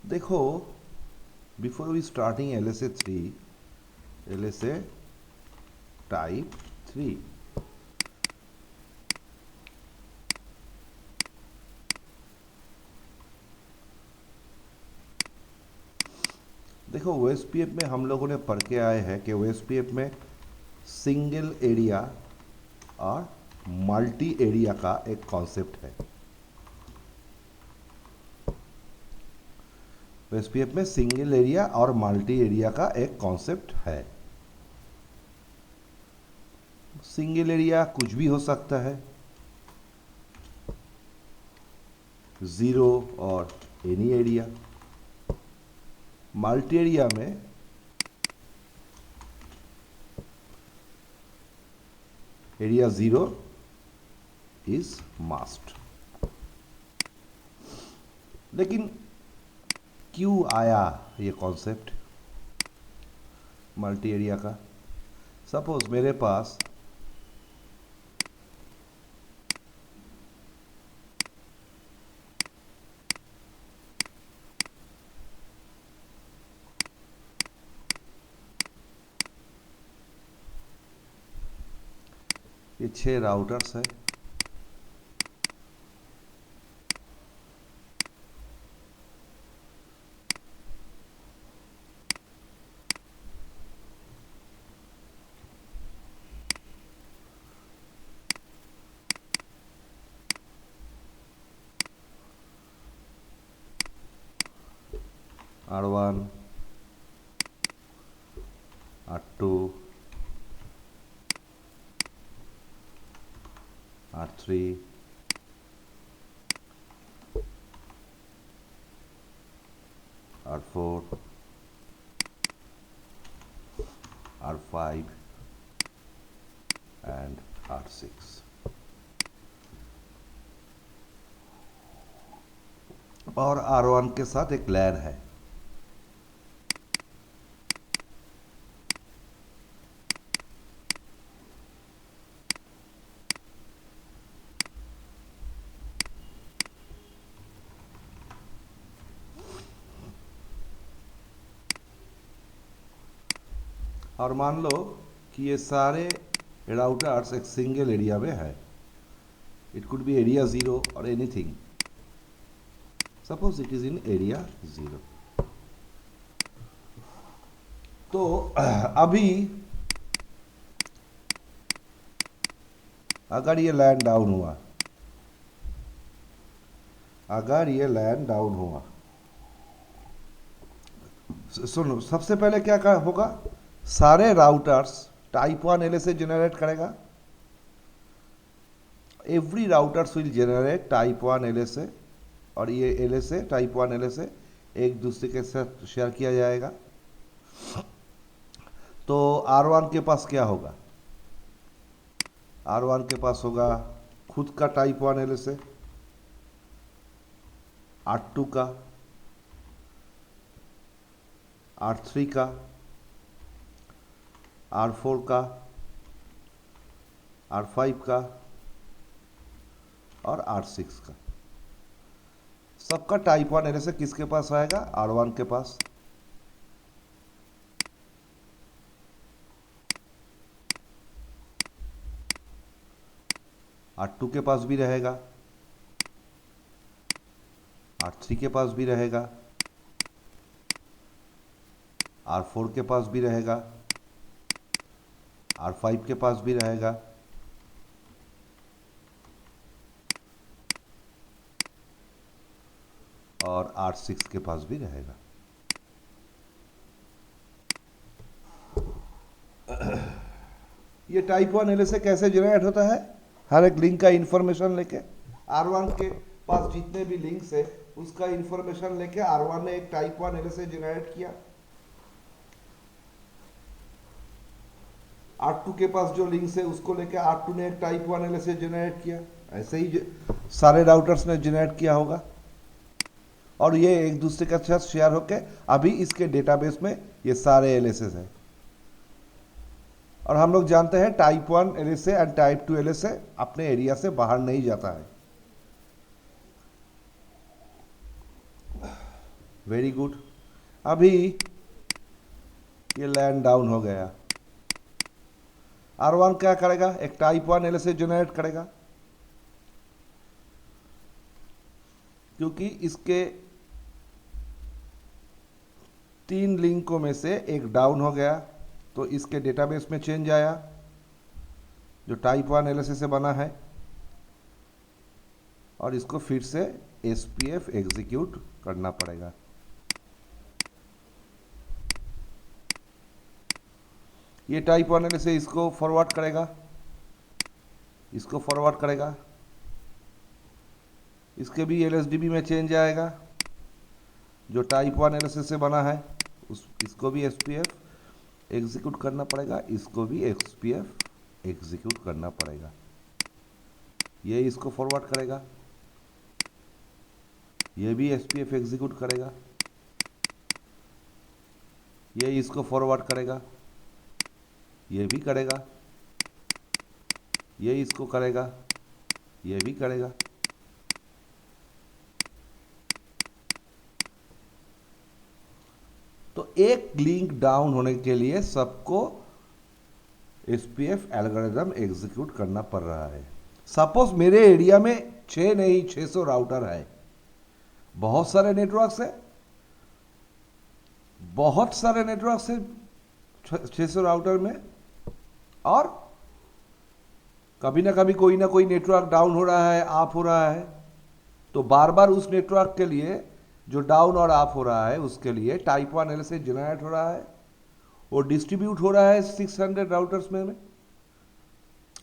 देखो, before we starting LSA 3, LSA type 3, देखो OSPF में हम लोगों ने पढ़ के आए हैं कि OSPF में सिंगल एरिया और मल्टी एरिया का एक कॉन्सेप्ट है। OSPF में सिंगल एरिया और मल्टी एरिया का एक कॉन्सेप्ट है। सिंगल एरिया कुछ भी हो सकता है, ज़ीरो और एनी एरिया। मल्टी एरिया में एरिया ज़ीरो इज मस्ट। लेकिन क्यों आया ये कॉन्सेप्ट मल्टी एरिया का? सपोज मेरे पास ये 6 राउटर्स है। R1, R2, R3, R4, R5 and R6। और R1 के साथ एक लैन है। और मान लो कि ये सारे राउटर्स एक सिंगल एरिया में है। It could be area zero और anything. Suppose it is in area zero. तो अभी अगर ये लैन डाउन हुआ, सुनो, सबसे पहले क्या होगा? सारे राउटर्स टाइप 1 LSA जनरेट करेगा। Every routers will generate type 1 LSA और ये LSA टाइप 1 LSA एक दूसरे के साथ शेयर किया जाएगा। तो R1 के पास क्या होगा? R1 के पास होगा खुद का टाइप 1 LSA, R2 का, R3 का, R4 का, R5 का और R6 का। सबका टाइप 1 LSA किसके पास आएगा? R1 के पास। R2 के पास भी रहेगा, R3 के पास भी रहेगा, R4 के पास भी रहेगा, R5 के पास भी रहेगा और R6 के पास भी रहेगा। ये टाइप 1 LSA कैसे जनरेट होता है? हर एक लिंक का इंफॉर्मेशन लेके R1 के पास जितने भी लिंक्स है उसका इंफॉर्मेशन लेके R1 ने एक टाइप 1 LSA जनरेट किया। R2 के पास जो लिंक्स है उसको लेके R2 ने एक टाइप 1 LSA जनरेट किया। ऐसे ही सारे राउटर्स ने जनरेट किया होगा और ये एक दूसरे के साथ शेयर होके अभी इसके डेटाबेस में ये सारे LSA हैं। और हम लोग जानते हैं type 1 LSA and type 2 LSA अपने एरिया से बाहर नहीं जाता है। Very good. अभी ये लैंड डाउन हो गया। R1 क्या करेगा, एक टाइप 1 LSA जनरेट करेगा, क्योंकि इसके 3 लिंकों में से एक डाउन हो गया, तो इसके डेटाबेस में चेंज आया जो टाइप 1 LSA से बना है, और इसको फिर से SPF एग्जीक्यूट करना पड़ेगा। ये टाइप 1 LSA इसको फॉरवर्ड करेगा, इसको फॉरवर्ड करेगा, इसके भी LSDB में चेंज आएगा जो टाइप 1 LSA से बना है, इसको भी SPF एग्जीक्यूट करना पड़ेगा, इसको भी SPF एग्जीक्यूट करना पड़ेगा। ये इसको फॉरवर्ड करेगा, ये भी SPF एग्जीक्यूट करेगा, ये इसको फॉरवर्ड करेगा, ये भी करेगा, ये इसको करेगा, ये भी करेगा। तो एक लिंक डाउन होने के लिए सबको SPF एल्गोरिथम एग्जीक्यूट करना पड़ रहा है। सपोज मेरे एरिया में 6 नहीं 600 राउटर है, बहुत सारे नेटवर्क है, बहुत सारे नेटवर्क है 600 राउटर में, और कभी ना कभी कोई ना कोई नेटवर्क डाउन हो रहा है, ऑफ हो रहा है, तो बार बार उस नेटवर्क के लिए जो डाउन और ऑफ हो रहा है उसके लिए टाइप 1 LSA जनरेट हो रहा है, वो डिस्ट्रीब्यूट हो रहा है 600 राउटर्स में,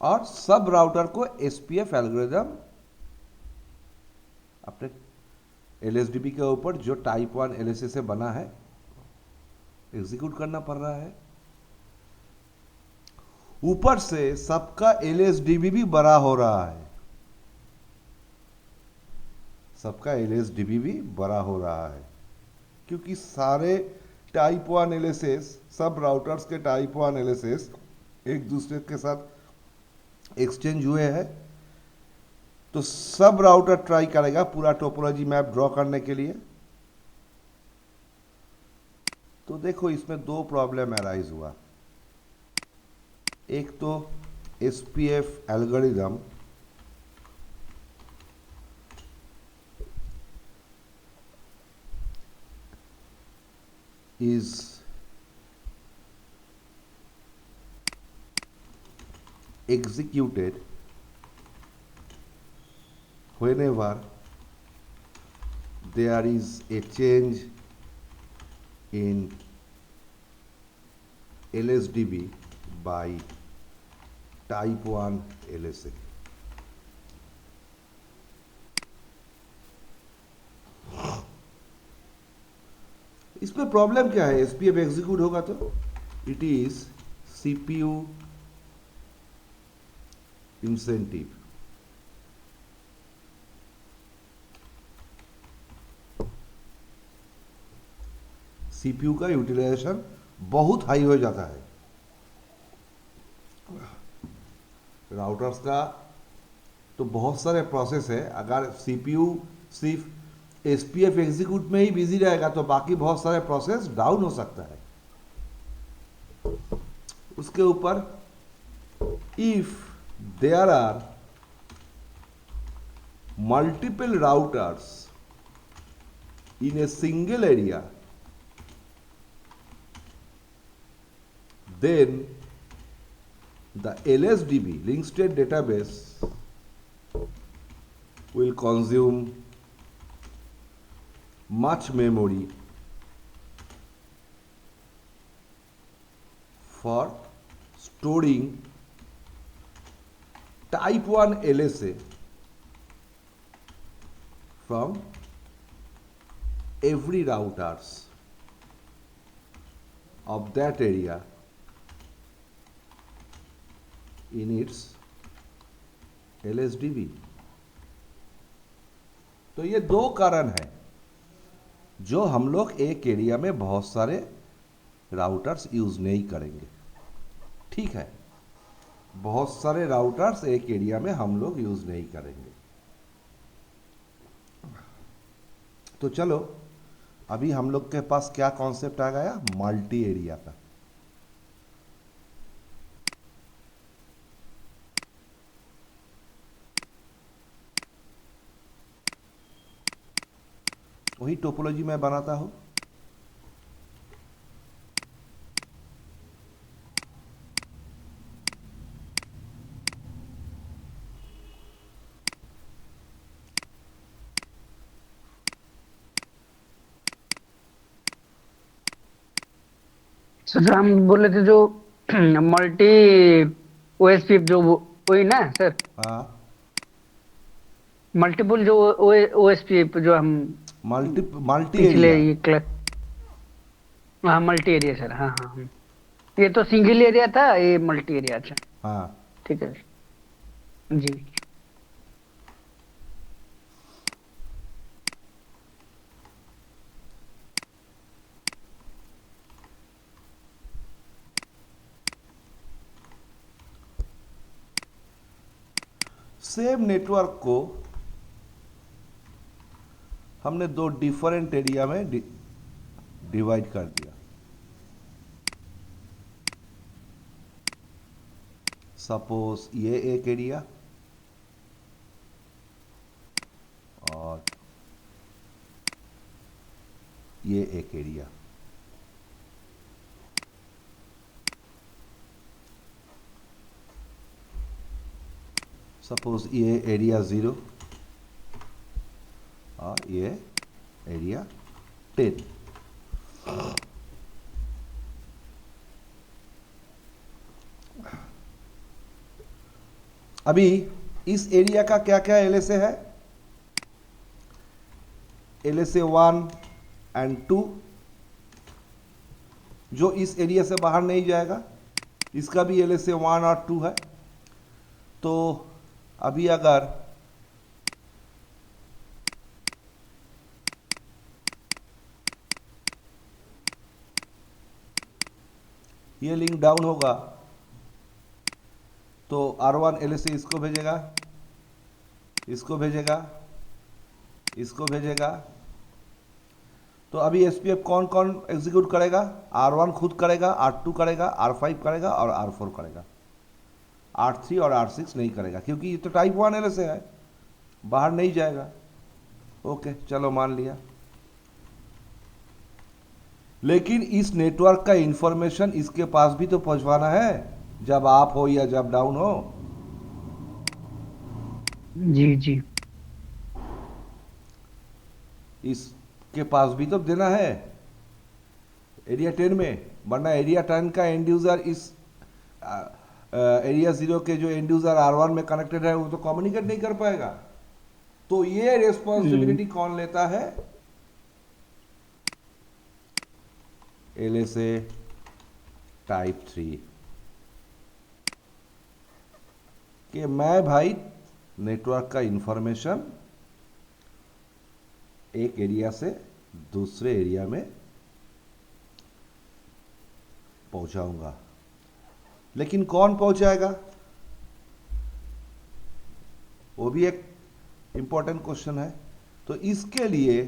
और सब राउटर को SPF एल्गोरिथम अपने LSDB के ऊपर जो टाइप 1 LSA से बना है एग्जीक्यूट करना पड़ रहा है। ऊपर से सबका LSDB भी बड़ा हो रहा है, सबका LSDB भी बड़ा हो रहा है, क्योंकि सारे टाइप 1 LSAs, सब राउटर्स के टाइप 1 LSAs एक दूसरे के साथ एक्सचेंज हुए हैं, तो सब राउटर ट्राई करेगा पूरा टोपोलॉजी मैप ड्रॉ करने के लिए। तो देखो इसमें 2 प्रॉब्लम अराइज हुआ। एक तो SPF algorithm is executed whenever there is a change in LSDB by type 1 LSA. इसमें प्रॉब्लम क्या है, SPF एग्जीक्यूट होगा तो it is CPU incentive. CPU का यूटिलाइजेशन बहुत हाई हो जाता है। राउटर्स का तो बहुत सारे प्रोसेस है, अगर CPU सिर्फ SPF एग्जीक्यूट में ही बिजी रहेगा तो बाकी बहुत सारे प्रोसेस डाउन हो सकता है। उसके ऊपर if there are multiple routers in a single area, then the LSDB, link state database, will consume much memory for storing type 1 LSA from every routers of that area in its LSDB। तो ये 2 कारण है जो हम लोग एक area में बहुत सारे राउटर्स यूज नहीं करेंगे। ठीक है, बहुत सारे राउटर्स एक एरिया में हम लोग यूज नहीं करेंगे। तो चलो अभी हम लोग के पास क्या कॉन्सेप्ट आ गया, मल्टी एरिया का। वही टोपोलॉजी मैं बनाता हूं। सर हम बोले थे जो मल्टी ओएसपी जो वही ना सर, हाँ, मल्टीपल जो ओएसपी जो हम मल्टी मल्टी पिछले एरिया। ये हाँ मल्टी एरिया सर, हाँ हाँ हाँ। ये तो सिंगल एरिया था, ये मल्टी एरिया। अच्छा हाँ, ठीक है जी। सेम नेटवर्क को हमने दो डिफरेंट एरिया में डिवाइड कर दिया। सपोज ये एक एरिया और ये एक एरिया। सपोज ये एरिया 0 और ये एरिया 10। अभी इस एरिया का क्या क्या एलएसए है, एलएसए 1 एंड 2, जो इस एरिया से बाहर नहीं जाएगा, इसका भी एलएसए 1 और 2 है। तो अभी अगर ये लिंक डाउन होगा तो R1 एलएसए इसको भेजेगा, इसको भेजेगा, इसको भेजेगा। तो अभी एसपीएफ कौन कौन एग्जीक्यूट करेगा, R1 खुद करेगा, R2 करेगा, R5 करेगा और R4 करेगा। R3 और R6 नहीं करेगा क्योंकि ये तो टाइप 1 एलएसए है, बाहर नहीं जाएगा। ओके चलो मान लिया। लेकिन इस नेटवर्क का इंफॉर्मेशन इसके पास भी तो पहुंचवाना है, जब आप हो या जब डाउन हो। जी जी। इसके पास भी तो देना है एरिया 10 में, वरना एरिया 10 का एंड यूजर इस एरिया 0 के जो एंड यूजर R1 में कनेक्टेड है वो तो कम्युनिकेट नहीं कर पाएगा। तो ये हम्म, रिस्पॉन्सिबिलिटी कौन लेता है, एलएसए टाइप 3, कि मैं भाई नेटवर्क का इंफॉर्मेशन एक एरिया से दूसरे एरिया में पहुंचाऊंगा। लेकिन कौन पहुंचाएगा, वो भी एक इंपॉर्टेंट क्वेश्चन है। तो इसके लिए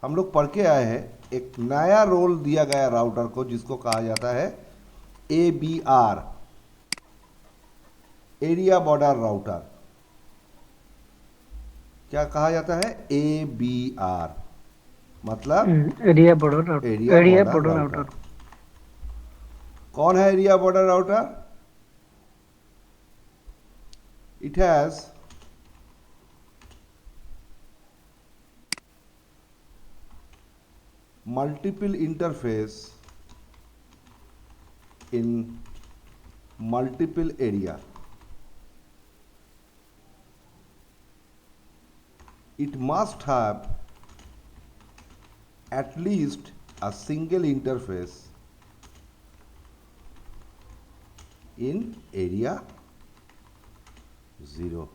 हम लोग पढ़ के आए हैं, एक नया रोल दिया गया राउटर को जिसको कहा जाता है ABR, एरिया बॉर्डर राउटर। क्या कहा जाता है, ABR मतलब area border out, area area border border router. Outer. कौन है area border router, it has multiple interface in multiple area. It must have at least a single interface in area 0.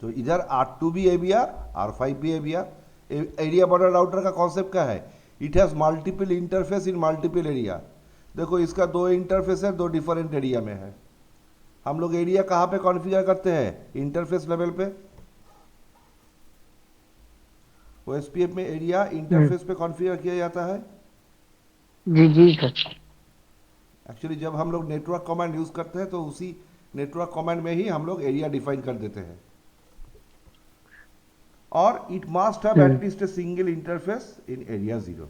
तो इधर R2 भी ABR, R5 भी ABR। Area border router का concept क्या है, it has multiple interface in multiple area. देखो इसका दो इंटरफेस है, दो डिफरेंट एरिया में है। हम लोग एरिया कहाँ पे कॉन्फ़िगर करते हैं? इंटरफेस लेवल पे। ओएसपीएफ में एरिया हम्म, इंटरफेस पे कॉन्फ़िगर किया जाता है। जी जी सर। एक्चुअली जब हम लोग नेटवर्क कमांड यूज़ करते हैं तो उसी नेटवर्क कमांड में ही हम लोग एरिया डिफाइन कर देते हैं। और it must have hmm, at least a single interface in area 0,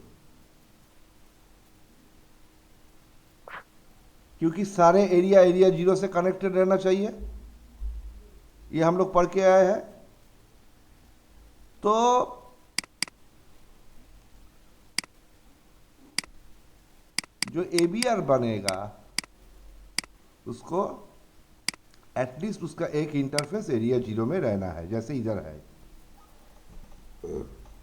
क्योंकि सारे एरिया एरिया 0 से कनेक्टेड रहना चाहिए। ये हम लोग पढ़ के आए हैं। तो जो एबीआर बनेगा उसको एटलीस्ट उसका एक इंटरफेस एरिया 0 में रहना है, जैसे इधर है।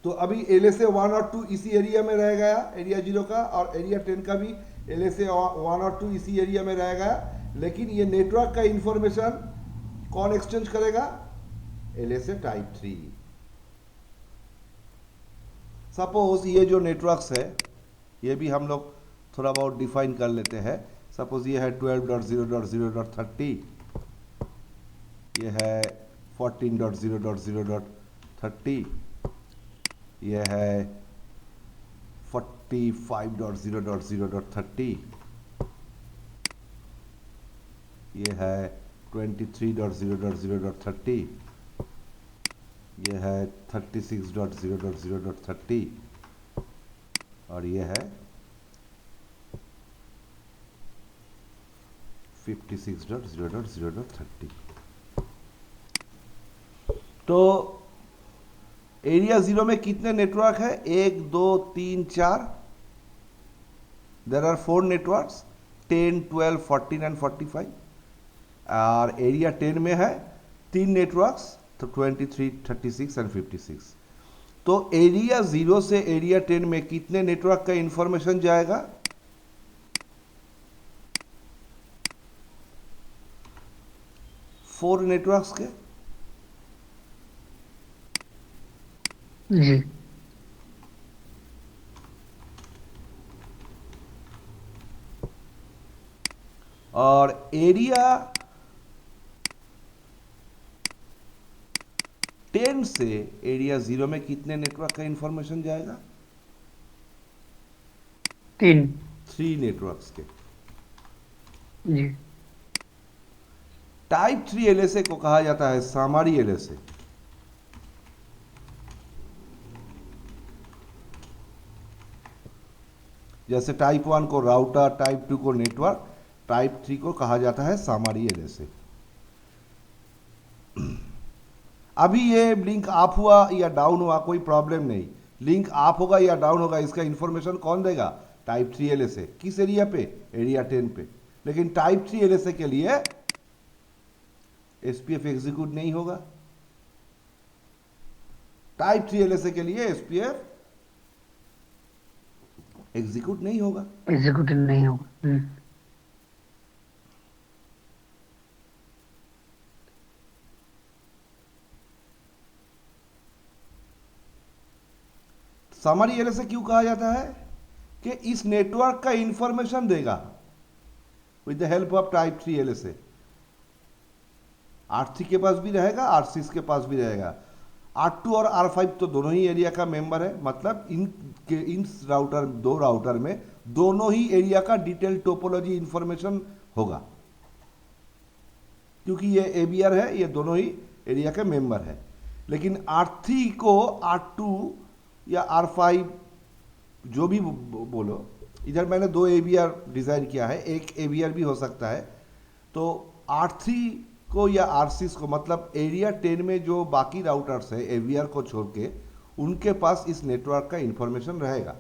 तो अभी LSA 1 और 2 इसी एरिया में रह गया, एरिया 0 का, और एरिया 10 का भी LSA 1 और 2 इसी एरिया में रह गया। लेकिन ये नेटवर्क का इंफॉर्मेशन कौन एक्सचेंज करेगा? LSA type 3। सपोज ये जो नेटवर्क्स है ये भी हम लोग थोड़ा बहुत डिफाइन कर लेते हैं। सपोज ये है 12.0.0.30, ये है 14.0.0.30, ये है 45.0.0.30, ये है 23.0.0.30, ये है 36.0.0.30, और ये है 56.0.0.30। तो एरिया 0 में कितने नेटवर्क है? 1 2 3 4। There are 4 networks, 10 12 14 and 45। और एरिया 10 में है 3 नेटवर्क्स, तो 23 36 एंड 56। तो एरिया 0 से एरिया 10 में कितने नेटवर्क का इंफॉर्मेशन जाएगा? 4 नेटवर्क्स के। जी और एरिया 10 से एरिया 0 में कितने नेटवर्क का इंफॉर्मेशन जाएगा? 3। 3 नेटवर्क्स के। जी टाइप 3 LSA को कहा जाता है सामारी LSA। जैसे टाइप 1 को राउटर, टाइप 2 को नेटवर्क, टाइप 3 को कहा जाता है सामारी LSA। अभी ये लिंक अप हुआ या डाउन हुआ कोई प्रॉब्लम नहीं। लिंक अप होगा या डाउन होगा इसका इंफॉर्मेशन कौन देगा? Type 3 LSA। किस एरिया पे? एरिया 10 पे। लेकिन टाइप 3 LSA के लिए SPF एग्जीक्यूट नहीं होगा। टाइप 3 LSA के लिए SPF एग्जीक्यूट नहीं होगा। एग्जीक्यूटिव नहीं होगा। सामारी LSA क्यों कहा जाता है? कि इस नेटवर्क का इंफॉर्मेशन देगा with the help of type 3 LSA। R3 के पास भी रहेगा, R6 के पास भी रहेगा। R2 और R5 तो दोनों ही एरिया का मेंबर है। मतलब इन राउटर, 2 राउटर में दोनों ही एरिया का डिटेल टोपोलॉजी इंफॉर्मेशन होगा, क्योंकि ये ABR है, ये दोनों ही एरिया के मेंबर है। लेकिन R3 को R2 या R5 जो भी बोलो, इधर मैंने 2 ABR डिज़ाइन किया है, एक ABR भी हो सकता है। तो R3 को या R6 को, मतलब एरिया 10 में जो बाकी राउटर्स है ABR को छोड़ के, उनके पास इस नेटवर्क का इंफॉर्मेशन रहेगा।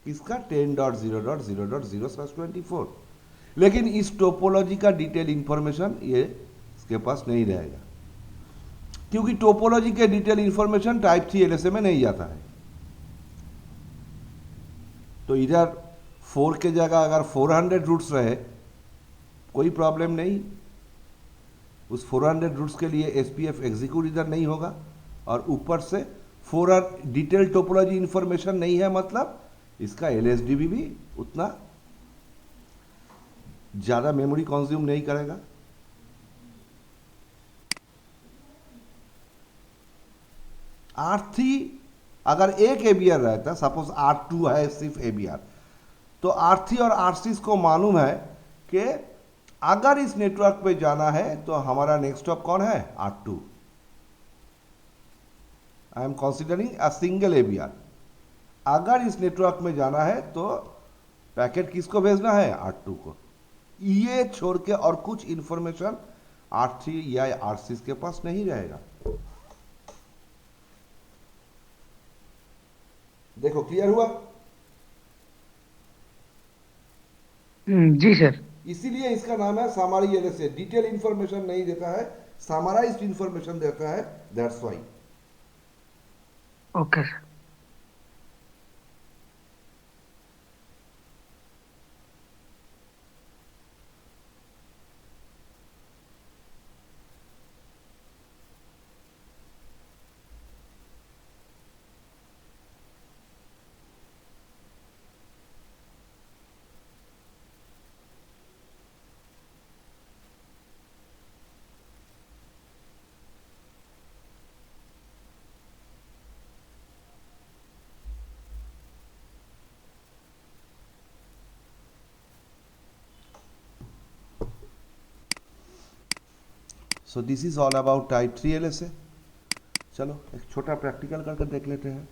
किसका? 10.0.0.0/24। लेकिन इस टोपोलॉजी का डिटेल इंफॉर्मेशन ये इसके पास नहीं रहेगा, क्योंकि टोपोलॉजी के डिटेल इंफॉर्मेशन टाइप 3 LSA में नहीं जाता है। तो इधर 4 के जगह अगर 400 रूट्स रहे कोई प्रॉब्लम नहीं। उस 400 रूट्स के लिए SPF एग्जीक्यूट इधर नहीं होगा। और ऊपर से 4 डिटेल टोपोलॉजी इंफॉर्मेशन नहीं है, मतलब इसका LSDB भी उतना ज़्यादा मेमोरी कंज्यूम नहीं करेगा। R3 अगर एक एबीआर रहता, सपोज R2 है सिर्फ एबीआर, तो R3 और R6 को मालूम है कि अगर इस नेटवर्क पे जाना है तो हमारा नेक्स्ट स्टॉप कौन है, R2। I am considering a single एबीआर। अगर इस नेटवर्क में जाना है तो पैकेट किसको भेजना है, R2 को। ये छोड़ के और कुछ इंफॉर्मेशन R3 या R6 के पास नहीं रहेगा। देखो क्लियर हुआ। जी सर। इसीलिए इसका नाम है सामारी एलएसए। डिटेल इंफॉर्मेशन नहीं देता है, सामाराइज्ड इंफॉर्मेशन देता है, that's why. Okay sir. So this is all about type 3 LSA. चलो एक छोटा प्रैक्टिकल करके देख लेते हैं।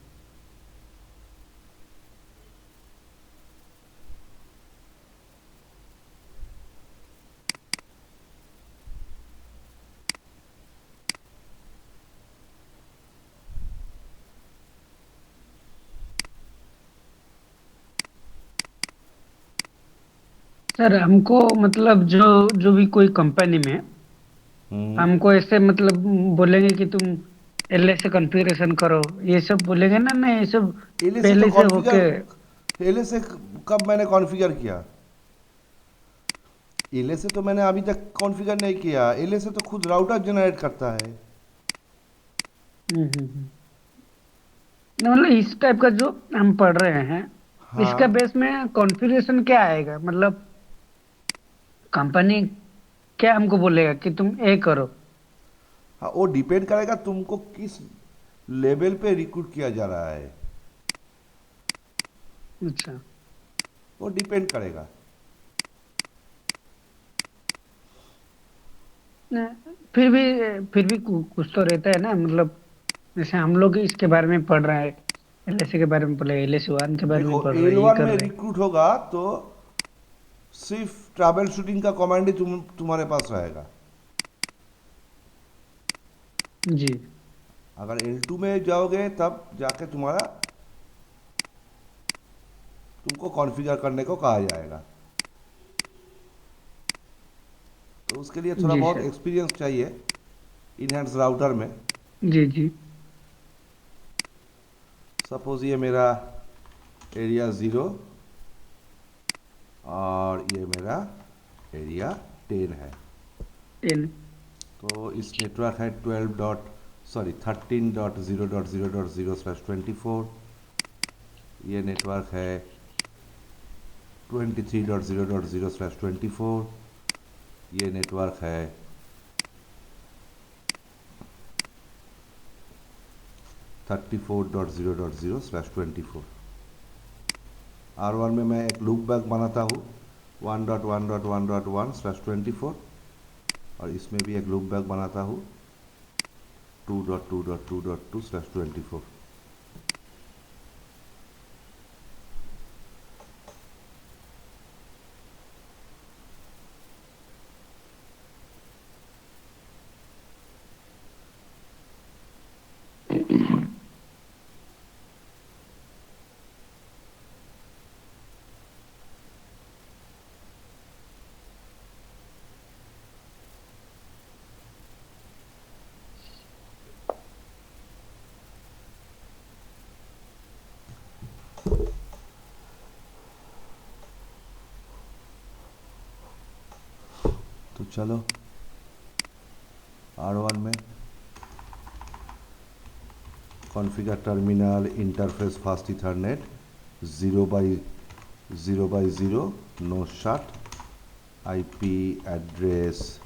सर हमको मतलब जो जो भी कोई कंपनी में हम्म। हमको ऐसे मतलब बोलेंगे कि तुम एलए से कॉन्फ़िगरेशन करो, ये सब बोलेंगे ना, नहीं ये सब एलएसए तो पहले से होके। कॉन्फ़िगर, एलएसए कब मैंने कॉन्फ़िगर किया? एलएसए तो मैंने अभी तक कॉन्फ़िगर नहीं किया। एलएसए तो खुद राउटर जनरेट करता है। मतलब इस टाइप का जो हम पढ़ रहे हैं, इसका हाँ बेस में कॉन्फ़िगरेशन क्या आएगा? मतलब कंपनी क्या हमको बोलेगा कि तुम ए करो? हाँ, वो डिपेंड करेगा तुमको किस लेवल पे रिक्रूट किया जा रहा है, अच्छा। वो डिपेंड करेगा। फिर भी कुछ तो रहता है ना, मतलब जैसे हम लोग इसके बारे में पढ़ रहे हैं, एलएसी के बारे में पढ़ रहे हैं, एलएसी वन के बारे में देखो पढ़ रहे एल हैं, ये वन कर में रहे हैं। रिक्रूट होगा तो सिर्फ ट्रैवल शूटिंग का कमांड ही तुम्हारे पास रहेगा। जी। अगर L2 में जाओगे तब जाके तुमको कॉन्फ़िगर करने को कहा जाएगा। तो उसके लिए थोड़ा जी बहुत सर। एक्सपीरियंस चाहिए इनहैंड्स राउटर में। जी जी। सपोज ये मेरा एरिया 0 और ये मेरा एरिया 10 है। टेन। तो इस नेटवर्क है 13.0.0.0/24। ये नेटवर्क है 23.0.0/24। ये नेटवर्क है 34.0.0/24। R1 में मैं एक लूप बैक बनाता हूँ 1.1.1.1/24, और इसमें भी एक लूप बैक बनाता हूँ 2.2.2.2/24। तो चलो R1 में configure terminal interface fast ethernet 0/0 no shut IP address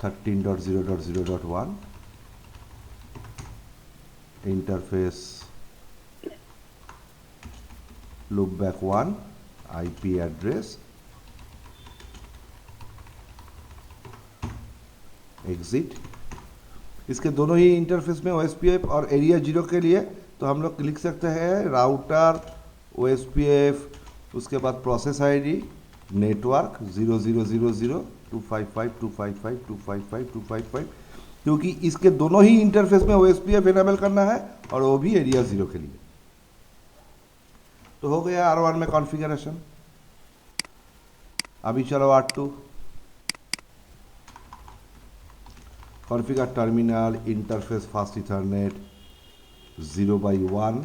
13.0.0.1, interface loopback 1, IP address, exit। इसके दोनों ही इंटरफेस में OSPF और एरिया 0 के लिए तो हम लोग लिख सकते हैं राउटर OSPF, उसके बाद प्रोसेस आईडी नेटवर्क 0000255255255255, क्योंकि इसके दोनों ही इंटरफेस में OSPF इनेबल करना है और वो भी एरिया 0 के लिए। तो हो गया R1 में कॉन्फ़िगरेशन। अभी चलो R2। Configure terminal interface fast ethernet 0/1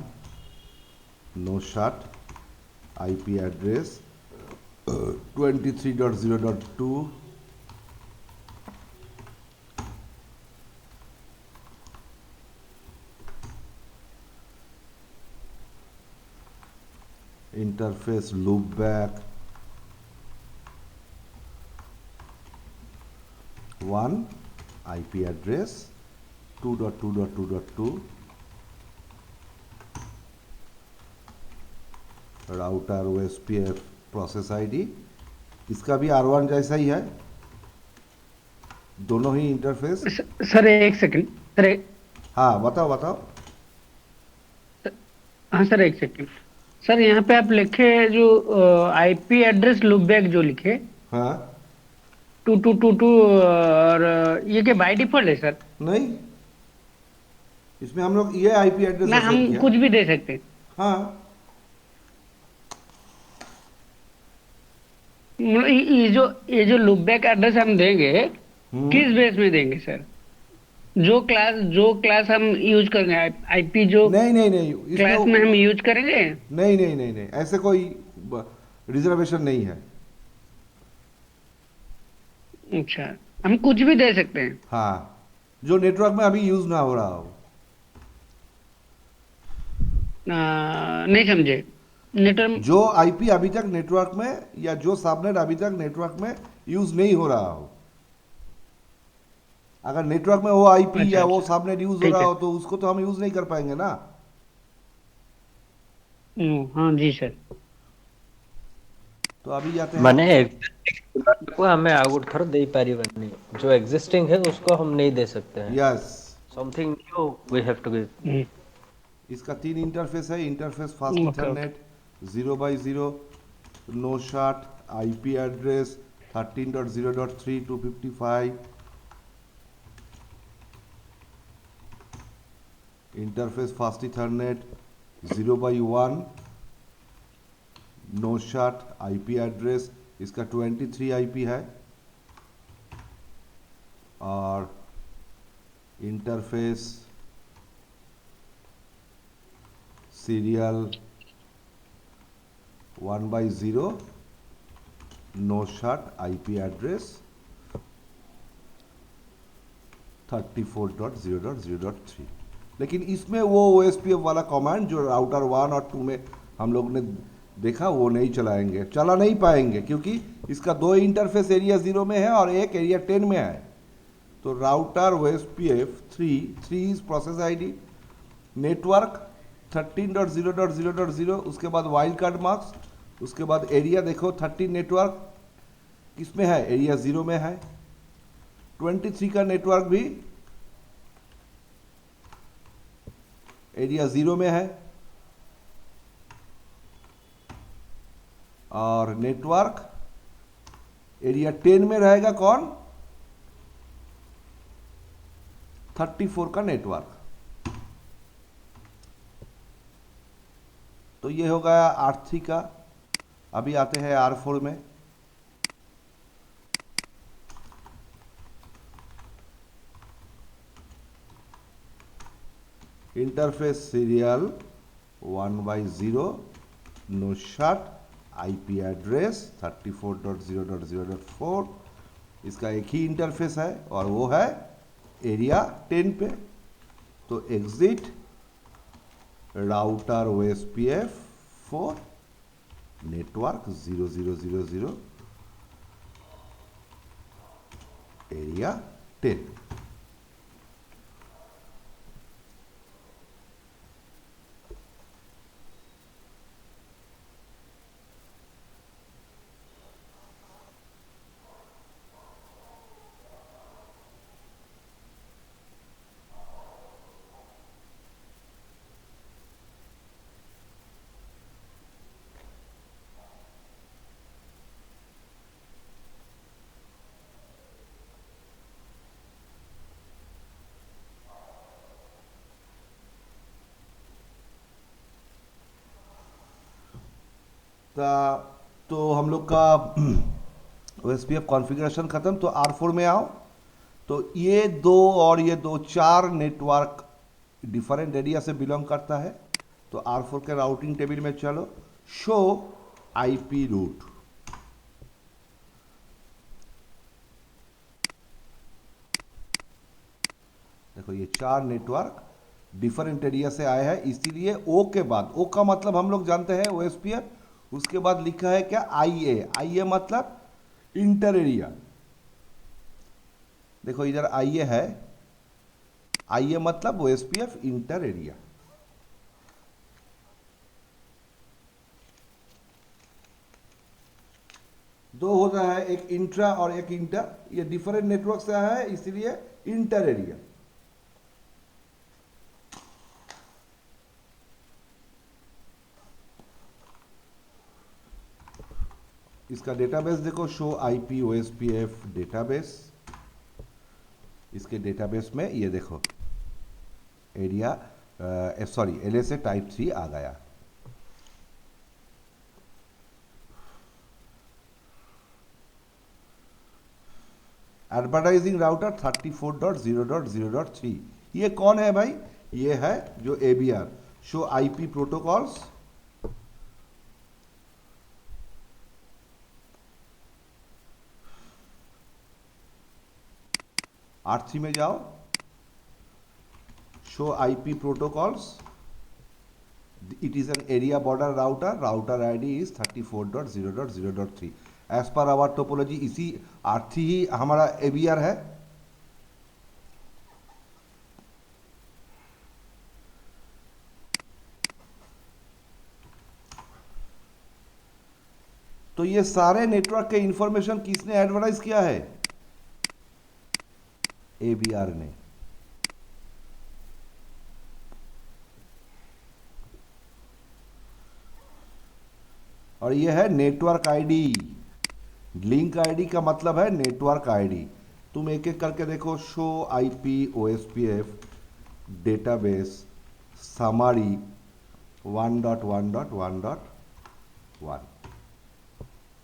no shut IP address 23.0.2, interface loopback 1, IP address 2.2.2.2, router OSPF process ID, इसका भी R1 जैसा ही है, दोनों ही इंटरफेस। सर एक सेकंड सर हाँ बताओ बताओ। हाँ सर एक सेकंड सर, यहाँ पे आप लिखे जो आईपी एड्रेस लूपबैक जो लिखे हाँ 2222 और ये क्या बाय डिफॉल्ट है सर? नहीं, इसमें हम लोग ये IP एड्रेस ना असाइन हम किया। कुछ भी दे सकते हैं? हाँ मतलब ये जो लूपबैक एड्रेस हम देंगे किस बेस में देंगे सर? जो क्लास हम यूज करेंगे, आईपी जो नहीं नहीं नहीं, क्लास में हम यूज करेंगे। नहीं नहीं नहीं नहीं, ऐसे कोई रिजर्वेशन नहीं है। अच्छा, हम कुछ भी दे सकते हैं? हाँ, जो नेटवर्क में अभी यूज ना हो रहा हो। नहीं समझे। नेटवर्क जो IP अभी तक नेटवर्क में या जो सबनेट अभी तक नेटवर्क में यूज नहीं हो रहा हो, अगर नेटवर्क में वो IP अच्छा या वो अच्छा, सबनेट यूज हो ठीक रहा है। हो तो उसको तो हम यूज नहीं कर पाएंगे ना। हाँ जी सर। तो अभी जाते हैं। माने को हमें आउट थोड़ा दे पारिबनी, जो एग्जिस्टिंग है उसको हम नहीं दे सकते हैं। Yes, something new we have to give. इसका 3 इंटरफेस है। Interface fast okay okay. Ethernet 0/0 no shut IP address 13.0.3 255, interface fast ethernet 0/1 no shut IP address, इसका 23 IP है, और interface serial 1/0 no shut IP address 34.0.0.3। लेकिन इसमें वो OSPF वाला command जो राउटर 1 और 2 में हम लोग ने देखा वो नहीं चलाएंगे, चला नहीं पाएंगे, क्योंकि इसका 2 इंटरफेस एरिया 0 में है और एक एरिया 10 में है। तो router OSPF 3 is process ID, network 13.0.0.0, उसके बाद वाइल्ड कार्ड मार्क्स, उसके बाद एरिया देखो 13 नेटवर्क किसमें है, एरिया 0 में है। 23 का नेटवर्क भी एरिया 0 में है, और नेटवर्क एरिया 10 में रहेगा कौन, 34 का नेटवर्क। तो ये हो गया R3 का। अभी आते हैं R4 में। Interface serial 1/0 no shut IP address 34.0.0.4, इसका एक ही इंटरफेस है और वो है एरिया 10 पे। तो exit router OSPF 4 network 0000 area 10। तो हम लोग का OSPF कॉन्फ़िगरेशन ख़त्म। तो R4 में आओ। तो ये दो और ये दो, चार नेटवर्क डिफरेंट एरिया से बिलोंग करता है। तो R4 के राउटिंग टेबल में चलो, शो IP रूट। देखो ये चार नेटवर्क डिफरेंट एरिया से आए हैं, इसीलिए ओ के बाद, ओ का मतलब हम लोग जानते हैं OSPF, उसके बाद लिखा है क्या, IA मतलब इंटर एरिया। देखो इधर IA है, IA मतलब OSPF इंटर एरिया। दो होता है, एक इंट्रा और एक इंटर। ये डिफरेंट नेटवर्क से आया है, इसीलिए इंटर एरिया। इसका डेटाबेस देखो, शो IP OSPF डेटाबेस। इसके डेटाबेस में ये देखो एरिया, सॉरी LSA टाइप 3 आ गया। Advertising router 34.0.0.3। ये कौन है भाई, ये है जो ABR, show IP protocols. R3 में जाओ, show IP protocols. It is an area border router, router ID is 34.0.0.3। As per our topology इसी R3 ही हमारा ABR है। तो ये सारे नेटवर्क के इंफॉर्मेशन किसने एडवर्टाइज किया है, ABR ने। और ये है नेटवर्क ID। लिंक ID का मतलब है नेटवर्क ID। तुम एक एक करके देखो, show IP OSPF database summary 1.1.1.1।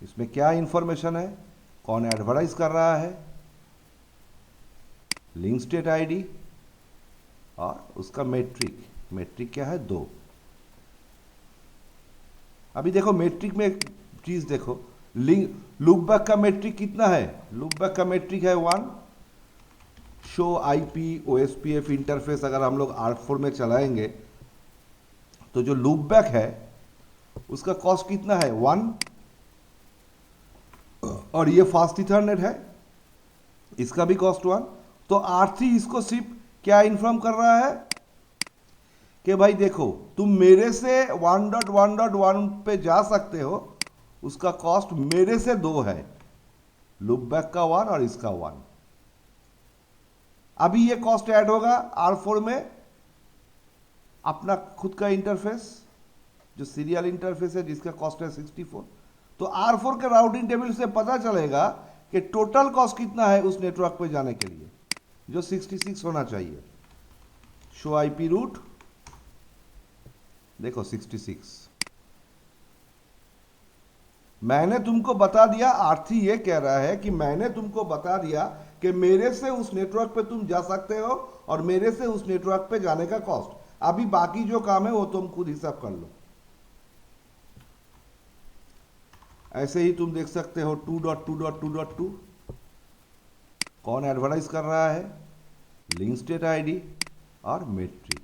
इसमें क्या इंफॉर्मेशन है, कौन एडवर्टाइज कर रहा है, लिंक स्टेट ID और उसका मेट्रिक। मेट्रिक क्या है, 2। अभी देखो मेट्रिक में एक चीज देखो, लिंक लूपबैक का मेट्रिक कितना है, लूपबैक का मेट्रिक है 1। शो IP OSPF इंटरफेस अगर हम लोग R4 में चलाएंगे तो जो लूपबैक है उसका कॉस्ट कितना है, 1। और ये फास्ट इथरनेट है, इसका भी कॉस्ट 1। तो R3 इसको सिर्फ क्या इन्फॉर्म कर रहा है कि भाई देखो तुम मेरे से 1.1.1 पे जा सकते हो, उसका कॉस्ट मेरे से 2 है, लूपबैक का 1 और इसका 1। अभी ये कॉस्ट ऐड होगा R4 में, अपना खुद का इंटरफेस जो सीरियल इंटरफेस है जिसका कॉस्ट है 64। तो R4 के राउटिंग टेबल से पता चलेगा कि टोटल कॉस्ट कितना है उस नेटवर्क पे जाने के लिए, जो 66 होना चाहिए। शो IP रूट, देखो 66। मैंने तुमको बता दिया, R3 ये कह रहा है कि मैंने तुमको बता दिया कि मेरे से उस नेटवर्क पे तुम जा सकते हो और मेरे से उस नेटवर्क पे जाने का कॉस्ट। अभी बाकी जो काम है वो तुम खुद हिसाब कर लो। ऐसे ही तुम देख सकते हो 2.2.2.2 कौन एडवर्टाइज कर रहा है, लिंक स्टेट ID और मेट्रिक।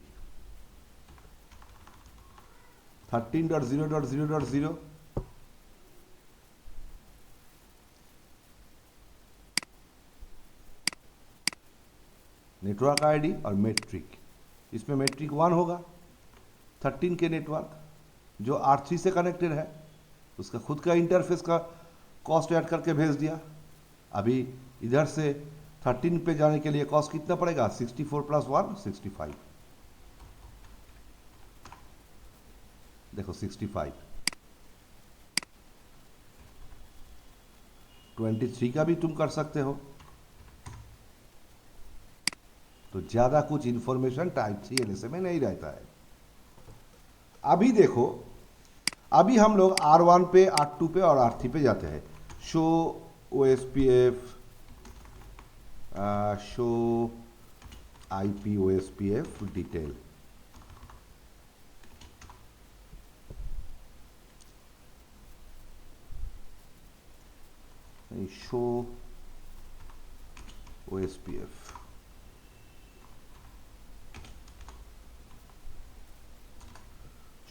13.0.0.0 नेटवर्क आईडी और मेट्रिक। इसमें मेट्रिक 1 होगा। 13 के नेटवर्क जो R3 से कनेक्टेड है उसका खुद का इंटरफेस का कॉस्ट ऐड करके भेज दिया। अभी इधर से 13 पे जाने के लिए कॉस्ट कितना पड़ेगा? 64 + 1 65। देखो 65। 23 का भी तुम कर सकते हो। तो ज्यादा कुछ इंफॉर्मेशन टाइप 3 एलएसए में नहीं रहता है। अभी देखो, अभी हम लोग R1 पे, R2 पे और R3 पे जाते हैं। Show OSPF, show IP OSPF detail. Show OSPF,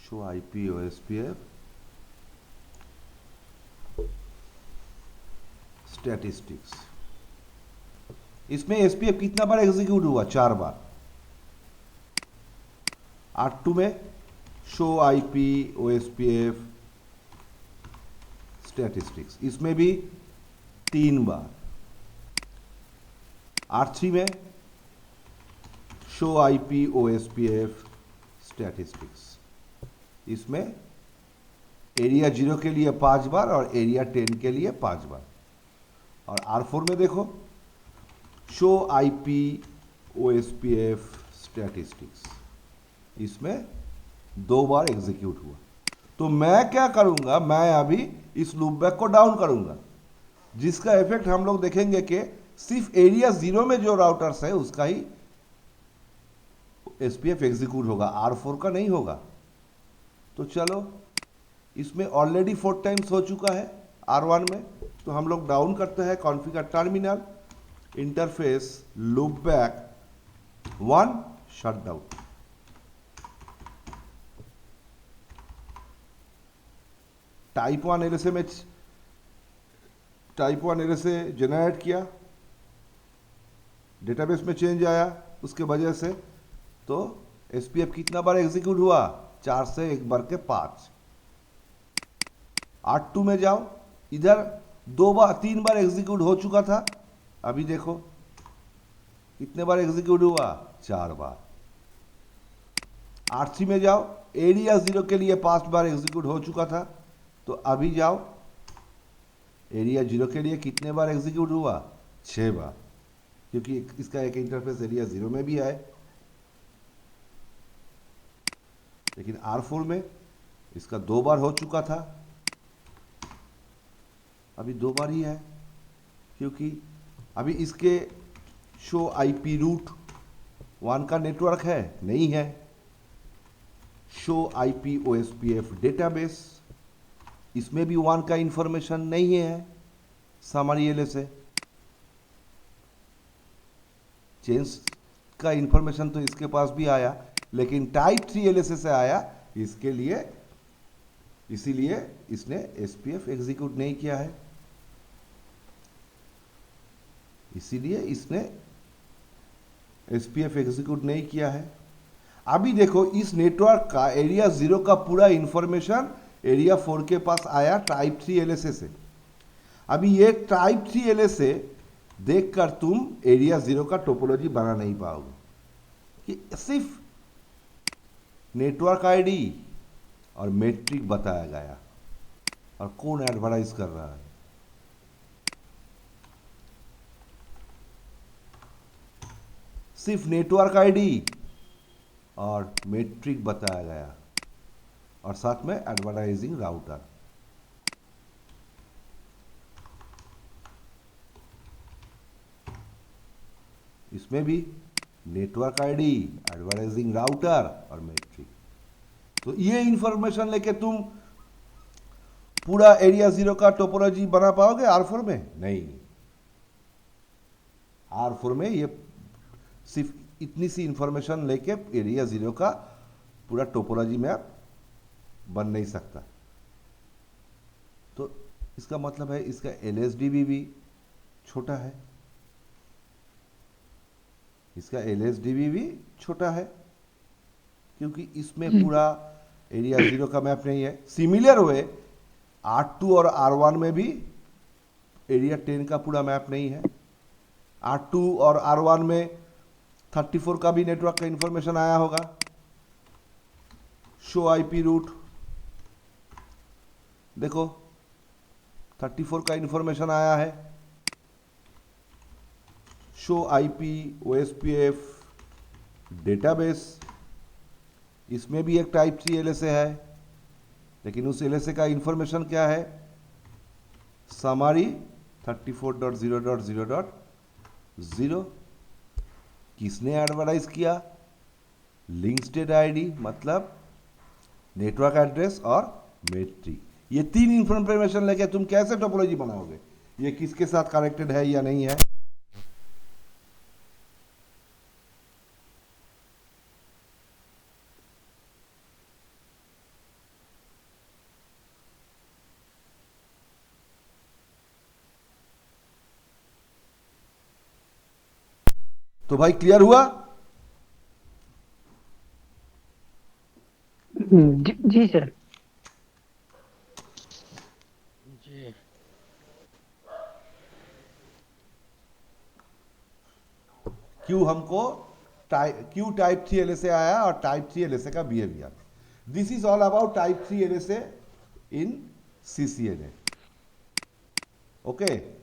show IP OSPF statistics. इसमें एसपीएफ कितना बार एग्जीक्यूट हुआ? 4 बार। R2 में शो IP OSPF स्टैटिस्टिक्स, इसमें भी 3 बार। R3 में शो IP OSPF स्टैटिस्टिक्स, इसमें एरिया 0 के लिए 5 बार और एरिया 10 के लिए 5 बार। और R4 में देखो शो IP OSPF स्टैटिस्टिक्स, इसमें 2 बार एग्जीक्यूट हुआ। तो मैं क्या करूंगा, मैं अभी इस लूपबैक को डाउन करूंगा, जिसका इफेक्ट हम लोग देखेंगे कि सिर्फ एरिया 0 में जो राउटर्स है उसका ही SPF एग्जीक्यूट होगा, R4 का नहीं होगा। तो चलो, इसमें ऑलरेडी 4 टाइम्स हो चुका है R1 में। तो हम लोग डाउन करते हैं configure terminal interface loopback 1 shutdown. Type 1 LSA में टाइप 1 एलएसए जनरेट किया, डेटाबेस में चेंज आया उसके वजह से। तो SPF कितना बार एग्जीक्यूट हुआ? 4 से 1 बार के 5। R2 में जाओ, इधर 2 बार 3 बार एग्जीक्यूट हो चुका था। अभी देखो कितने बार एग्जीक्यूट हुआ? 4 बार। R3 में जाओ, एरिया 0 के लिए 5 बार एग्जीक्यूट हो चुका था। तो अभी जाओ, एरिया 0 के लिए कितने बार एग्जीक्यूट हुआ? 6 बार, क्योंकि इसका एक इंटरफेस एरिया 0 में भी है। लेकिन R4 में इसका 2 बार हो चुका था, अभी 2 बार ही है, क्योंकि अभी इसके शो IP रूट 1 का नेटवर्क है नहीं है। शो IP OSPF डेटाबेस, इसमें भी 1 का इंफॉर्मेशन नहीं है। समरी एलएसए चेंज का इंफॉर्मेशन तो इसके पास भी आया, लेकिन टाइप 3 एलएसए से आया, इसके लिए इसीलिए इसने SPF एग्जीक्यूट नहीं किया है। इसीलिए इसने SPF एग्जीक्यूट नहीं किया है। अभी देखो, इस नेटवर्क का एरिया 0 का पूरा इंफॉर्मेशन एरिया 4 के पास आया टाइप 3 एलएसए से। अभी ये टाइप 3 एलएसए देखकर तुम एरिया 0 का टोपोलॉजी बना नहीं पाओगे, कि सिर्फ नेटवर्क आईडी और मेट्रिक बताया गया। और कौन एडवर्टाइज कर रहा है? सिर्फ नेटवर्क आईडी और मेट्रिक बताया गया, और साथ में एडवर्टाइजिंग राउटर। इसमें भी नेटवर्क आईडी, एडवर्टाइजिंग राउटर और मेट्रिक। तो ये इंफॉर्मेशन लेके तुम पूरा एरिया 0 का टोपोलॉजी बना पाओगे R4 में? नहीं। R4 में ये सिर्फ इतनी सी इंफॉर्मेशन लेके एरिया 0 का पूरा टोपोलॉजी मैप बन नहीं सकता। तो इसका मतलब है इसका LSDB भी छोटा है। इसका LSDB भी छोटा है क्योंकि इसमें पूरा एरिया 0 का मैप नहीं है। सिमिलर हुए R2 और R1 में भी एरिया 10 का पूरा मैप नहीं है। R2 और R1 में 34 का भी नेटवर्क का इंफॉर्मेशन आया होगा, शो IP रूट देखो 34 का इंफॉर्मेशन आया है, शो IP OSPF डेटाबेस, इसमें भी एक टाइप सी LSA है, लेकिन उस LSA का इंफॉर्मेशन क्या है, समरी 34.0.0.0। किसने एडवर्टाइज किया, लिंक स्टेट आईडी मतलब नेटवर्क एड्रेस और मेट्रिक। ये तीन इंफॉर्मेशन लेके तुम कैसे टोपोलॉजी बनाओगे, ये किसके साथ कनेक्टेड है या नहीं है। तो भाई क्लियर हुआ। जी सर। जी क्यों हमको क्यों टाइप 3 LSA आया और टाइप 3 LSA का behaviour. This is all about type 3 LSA in CCNA। Okay